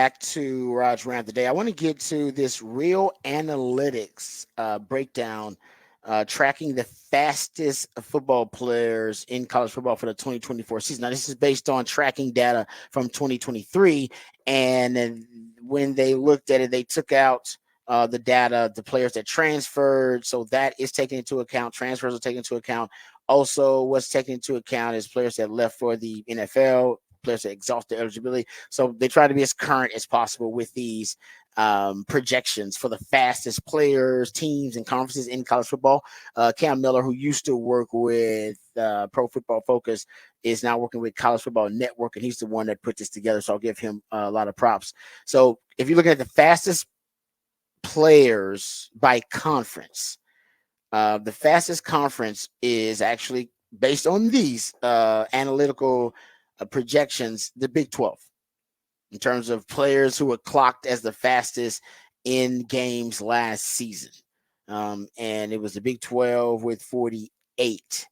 back to Raj Rant today. I want to get to this real analytics breakdown, tracking the fastest football players in college football for the 2024 season. Now, this is based on tracking data from 2023, and when they looked at it, they took out the data, the players that transferred, so that is taken into account. Transfers are taken into account. Also, what's taken into account is players that left for the NFL, players that exhaust their eligibility. So they try to be as current as possible with these projections for the fastest players, teams, and conferences in college football. Cam Miller, who used to work with Pro Football Focus, is now working with College Football Network, and he's the one that put this together. So I'll give him a lot of props. So if you're looking at the fastest players by conference, the fastest conference is actually based on these analytical projections, the Big 12, in terms of players who were clocked as the fastest in games last season. And it was the Big 12 with 48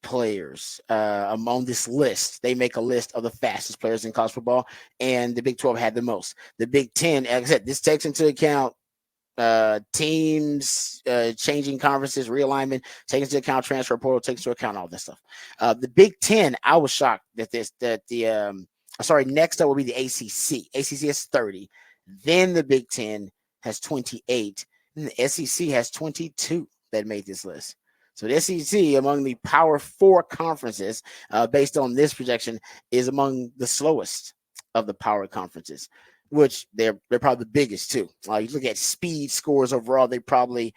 players among this list. They make a list of the fastest players in college football, and the Big 12 had the most. The Big 10, as I said, this takes into account teams changing conferences, realignment, takes into account transfer portal, takes into account all this stuff. The Big 10, I was shocked that next up will be the ACC. ACC has 30. Then the Big 10 has 28. And the SEC has 22 that made this list. So the SEC, among the Power 4 conferences, based on this projection, is among the slowest of the Power conferences, which they're probably the biggest too. You look at speed scores overall, the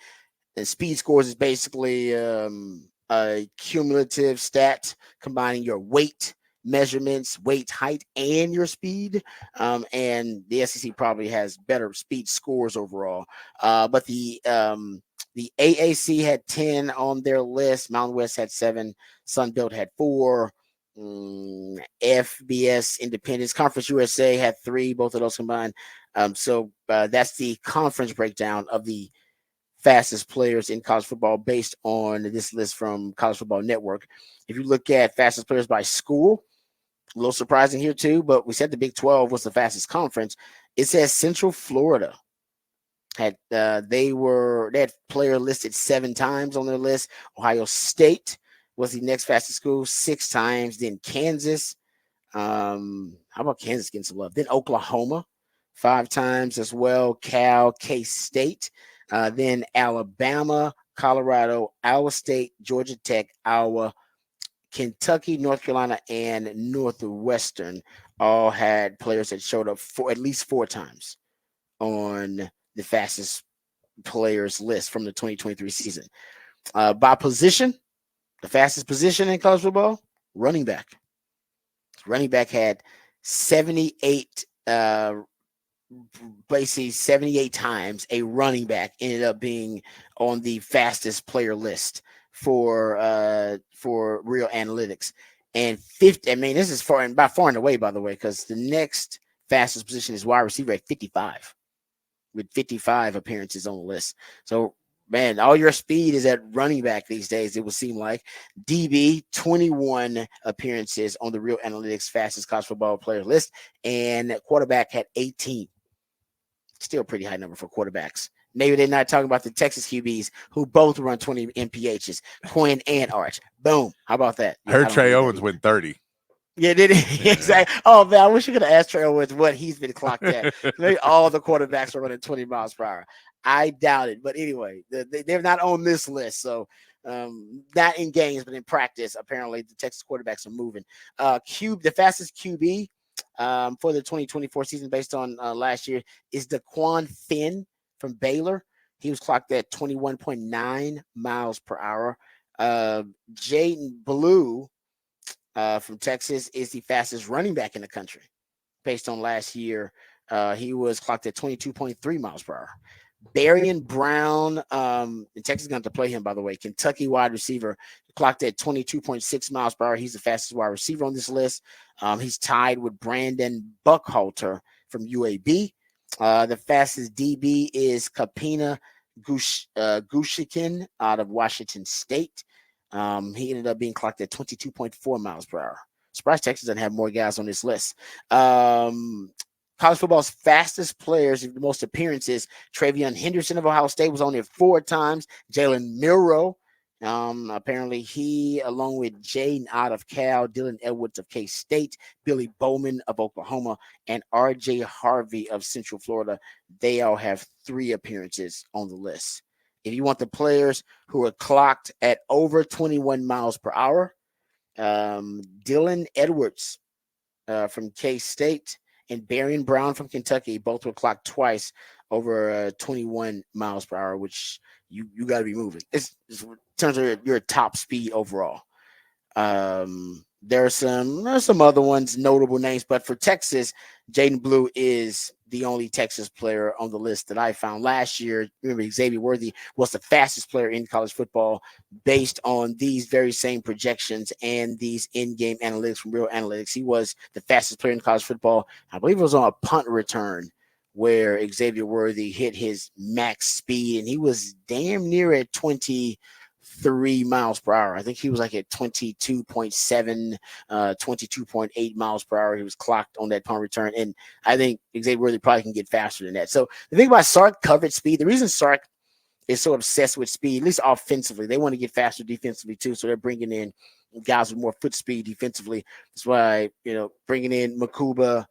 speed scores is basically a cumulative stat combining your weight measurements, weight, height, and your speed. And the SEC probably has better speed scores overall. But the AAC had 10 on their list. Mountain West had 7. Sunbelt had 4. FBS Independence Conference USA had 3, both of those combined. So that's the conference breakdown of the fastest players in college football based on this list from College Football Network. If you look at fastest players by school, a little surprising here too, but we said the Big 12 was the fastest conference. It says Central Florida had they had player listed 7 times on their list. Ohio State was the next fastest school 6 times. Then Kansas. How about Kansas getting some love? Then Oklahoma 5 times as well. Cal, K-State. Then Alabama, Colorado, Iowa State, Georgia Tech, Iowa, Kentucky, North Carolina, and Northwestern all had players that showed up for at least 4 times on the fastest players list from the 2023 season. By position, the fastest position in college football, running back. Running back had 78, basically 78 times a running back ended up being on the fastest player list for real analytics. And 50, I mean, this is far and away, by the way, because the next fastest position is wide receiver at 55, with 55 appearances on the list. So, man, all your speed is at running back these days, it would seem like. DB, 21 appearances on the Real Analytics fastest college football player list, and quarterback had 18. Still a pretty high number for quarterbacks. Maybe they're not talking about the Texas QBs who both run 20 MPHs, Quinn and Arch. Boom. How about that? I heard Trey Owens went 30. Yeah, did he? Yeah. Exactly. Oh, man, I wish you could have asked Trey Owens what he's been clocked at. Maybe all the quarterbacks are running 20 miles per hour. I doubt it. But anyway, they're not on this list. So not in games, but in practice, apparently the Texas quarterbacks are moving. The fastest QB for the 2024 season based on last year is Daquan Finn from Baylor. He was clocked at 21.9 miles per hour. Jaden Blue from Texas is the fastest running back in the country based on last year. He was clocked at 22.3 miles per hour. Barian Brown, and Texas is going to play him, by the way. Kentucky wide receiver, clocked at 22.6 miles per hour. He's the fastest wide receiver on this list. He's tied with Brandon Buckhalter from UAB. The fastest DB is Kapina Gushikin out of Washington State. He ended up being clocked at 22.4 miles per hour. Surprised Texas doesn't have more guys on this list. College college football's fastest players, the most appearances. Travion Henderson of Ohio State was on there 4 times. Jalen Milroe, apparently he, along with Jaden out of Cal, Dylan Edwards of K-State, Billy Bowman of Oklahoma, and R.J. Harvey of Central Florida, they all have 3 appearances on the list. If you want the players who are clocked at over 21 miles per hour, Dylan Edwards from K-State and Barian Brown from Kentucky both were clocked twice over 21 miles per hour, which you got to be moving. It's in terms of your top speed overall. There's some other ones, notable names, but for Texas, Jaden Blue is the only Texas player on the list that I found last year. Remember, Xavier Worthy was the fastest player in college football based on these very same projections and these in-game analytics from Real Analytics. He was the fastest player in college football. I believe it was on a punt return where Xavier Worthy hit his max speed, and he was damn near at 23 miles per hour. I think he was like at 22.7, 22.8 miles per hour. He was clocked on that punt return. And I think Xavier Worthy probably can get faster than that. So the thing about Sark coverage speed, the reason Sark is so obsessed with speed, at least offensively, they want to get faster defensively too. So they're bringing in guys with more foot speed defensively. That's why, bringing in Makuba,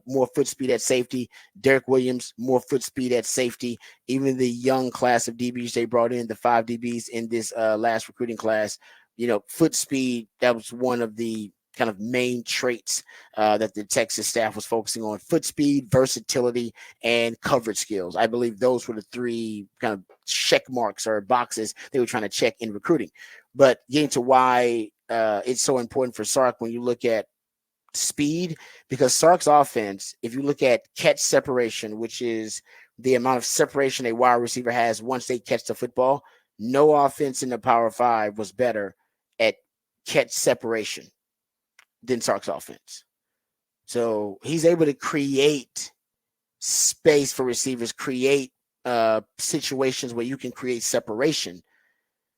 more foot speed at safety. Derek Williams, more foot speed at safety. Even the young class of DBs they brought in, the 5 DBs in this last recruiting class, foot speed, that was one of the kind of main traits that the Texas staff was focusing on: foot speed, versatility, and coverage skills. I believe those were the 3 kind of check marks or boxes they were trying to check in recruiting. But getting to why it's so important for Sark when you look at speed, because Sark's offense, if you look at catch separation, which is the amount of separation a wide receiver has once they catch the football, no offense in the Power 5 was better at catch separation than Sark's offense. So he's able to create space for receivers, create situations where you can create separation.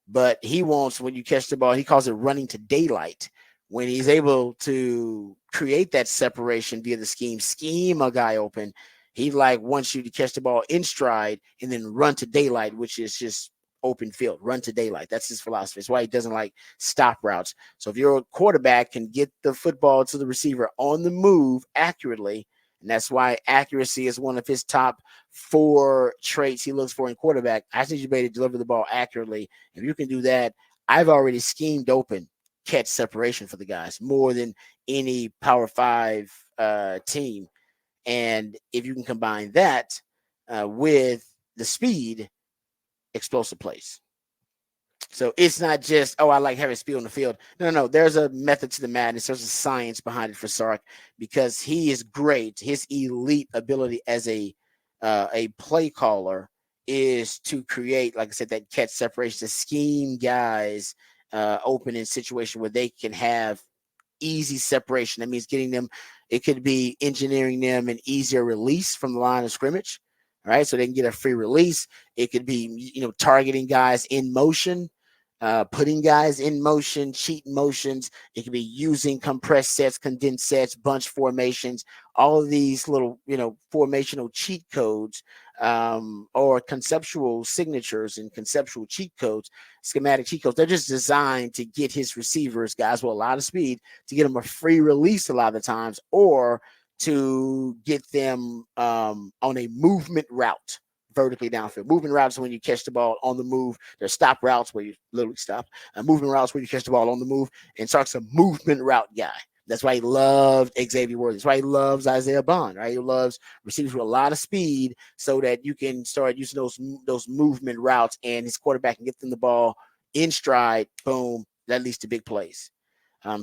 But he wants, when you catch the ball, he calls it running to daylight. When he's able to create that separation via the scheme a guy open, he wants you to catch the ball in stride and then run to daylight, which is just open field, run to daylight. That's his philosophy. That's why he doesn't like stop routes. So if your quarterback can get the football to the receiver on the move accurately, and that's why accuracy is one of his top 4 traits he looks for in quarterback. I think you better deliver the ball accurately. If you can do that, I've already schemed open catch separation for the guys more than any Power 5 team. And if you can combine that with the speed, explosive plays. So it's not just, I like having speed on the field. No. There's a method to the madness. There's a science behind it for Sark, because he is great. His elite ability as a play caller is to create, like I said, that catch separation, to scheme guys open in situation where they can have easy separation. That means getting them, it could be engineering them an easier release from the line of scrimmage. All right, so they can get a free release. It could be, targeting guys in motion, putting guys in motion, cheat motions. It could be using compressed sets, condensed sets, bunch formations, all of these little, formational cheat codes, or conceptual signatures and conceptual cheat codes, schematic cheat codes. They're just designed to get his receivers, guys with a lot of speed, to get them a free release a lot of the times, or to get them on a movement route vertically downfield. Movement routes when you catch the ball on the move. There's stop routes where you literally stop. Movement routes where you catch the ball on the move. And Sark's a movement route guy. That's why he loved Xavier Worthy. That's why he loves Isaiah Bond, right? He loves receivers with a lot of speed so that you can start using those movement routes, and his quarterback can get them the ball in stride. Boom. That leads to big plays.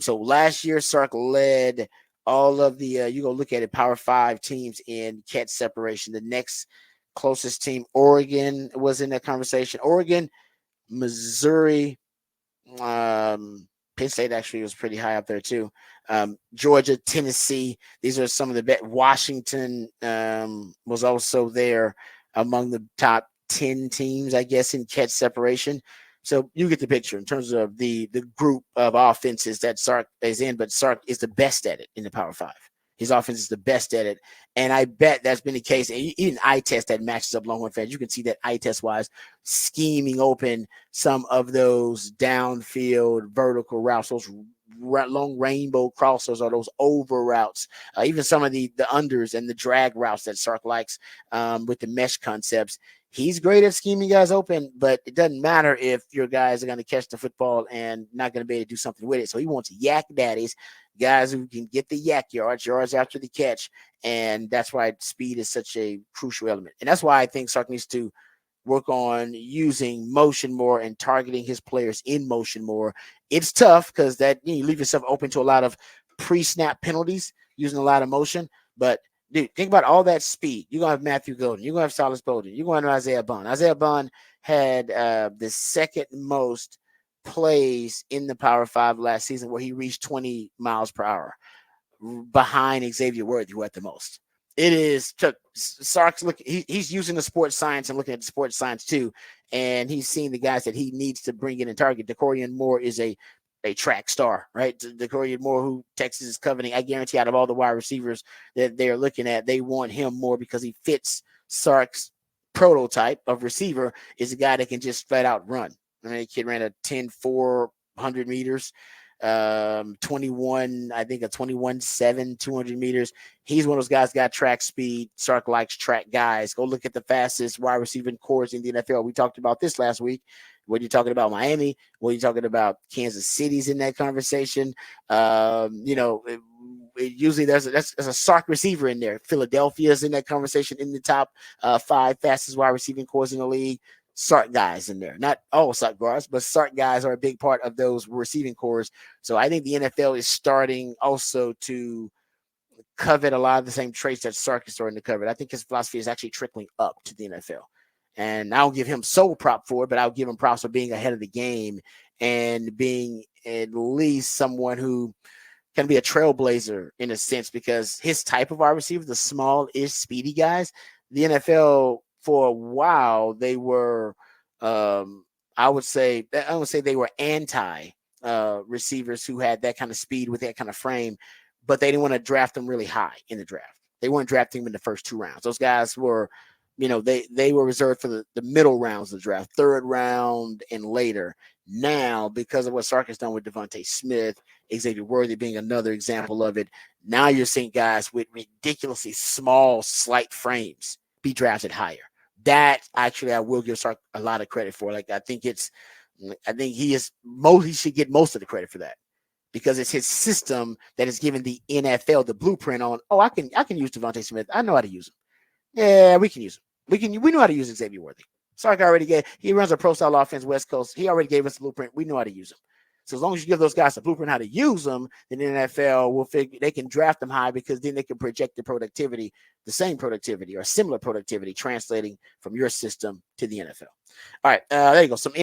So last year, Sark led all of the, you go look at it, Power 5 teams in catch separation. The next closest team, Oregon, was in that conversation. Oregon, Missouri, Penn State actually was pretty high up there too. Georgia, Tennessee, these are some of the best. Washington was also there among the top 10 teams, I guess, in catch separation. So you get the picture in terms of the group of offenses that Sark is in, but Sark is the best at it in the Power 5. His offense is the best at it. And I bet that's been the case. And even eye test that matches up Longhorn fans. You can see that eye test wise, scheming open some of those downfield vertical routes, those long rainbow crossers or those over routes, even some of the unders and the drag routes that Sark likes with the mesh concepts. He's great at scheming guys open, but it doesn't matter if your guys are going to catch the football and not going to be able to do something with it. So he wants yak daddies, guys who can get the yak yards after the catch. And that's why speed is such a crucial element. And that's why I think Sark needs to work on using motion more and targeting his players in motion more. It's tough because that you leave yourself open to a lot of pre-snap penalties using a lot of motion. But dude, think about all that speed. You're gonna have Matthew Golden. You're gonna have Silas Bowden. You're going to Isaiah Bond. Isaiah Bond had the second most plays in the Power Five last season, where he reached 20 miles per hour, behind Xavier Worthy, who had the most. It is Sark's look. He's using the sports science and looking at the sports science too, and he's seeing the guys that he needs to bring in and target. DeCorian Moore is a track star, right? DeCorian Moore, who Texas is coveting. I guarantee out of all the wide receivers that they're looking at, they want him more because he fits Sark's prototype of receiver, is a guy that can just flat out run. I mean, the kid ran a 10.4 meters. 21, I think a 21.7, 200 meters. He's one of those guys got track speed. Sark likes track guys. Go look at the fastest wide receiving cores in the NFL. We talked about this last week. When you're talking about Miami, when you're talking about Kansas City's in that conversation, usually there's a Sark receiver in there. Philadelphia's in that conversation in the top 5 fastest wide receiving cores in the league. Sark guys in there. Not all Sark guards, but Sark guys are a big part of those receiving cores. So I think the NFL is starting also to covet a lot of the same traits that Sark is starting to covet. I think his philosophy is actually trickling up to the NFL. And I'll give him sole prop for it, but I'll give him props for being ahead of the game and being at least someone who can be a trailblazer in a sense, because his type of wide receiver, the small-ish, speedy guys, the NFL for a while they were, I would say they were anti receivers who had that kind of speed with that kind of frame, but they didn't want to draft them really high in the draft. They weren't drafting them in the first 2 rounds. Those guys were, they were reserved for the middle rounds of the draft, 3rd round and later. Now, because of what Sark has done with Devontae Smith, Xavier Worthy being another example of it, now you're seeing guys with ridiculously small, slight frames be drafted higher. That actually I will give Sark a lot of credit for. Like I think he should get most of the credit for that, because it's his system that is giving the NFL the blueprint on. Oh, I can use Devontae Smith. I know how to use him. Yeah, we can use him. We know how to use Xavier Worthy. Sark he runs a pro style offense, West Coast. He already gave us the blueprint. We know how to use him. So as long as you give those guys the blueprint how to use them, then the NFL will figure they can draft them high, because then they can project the same productivity or similar productivity, translating from your system to the NFL. All right, there you go. Some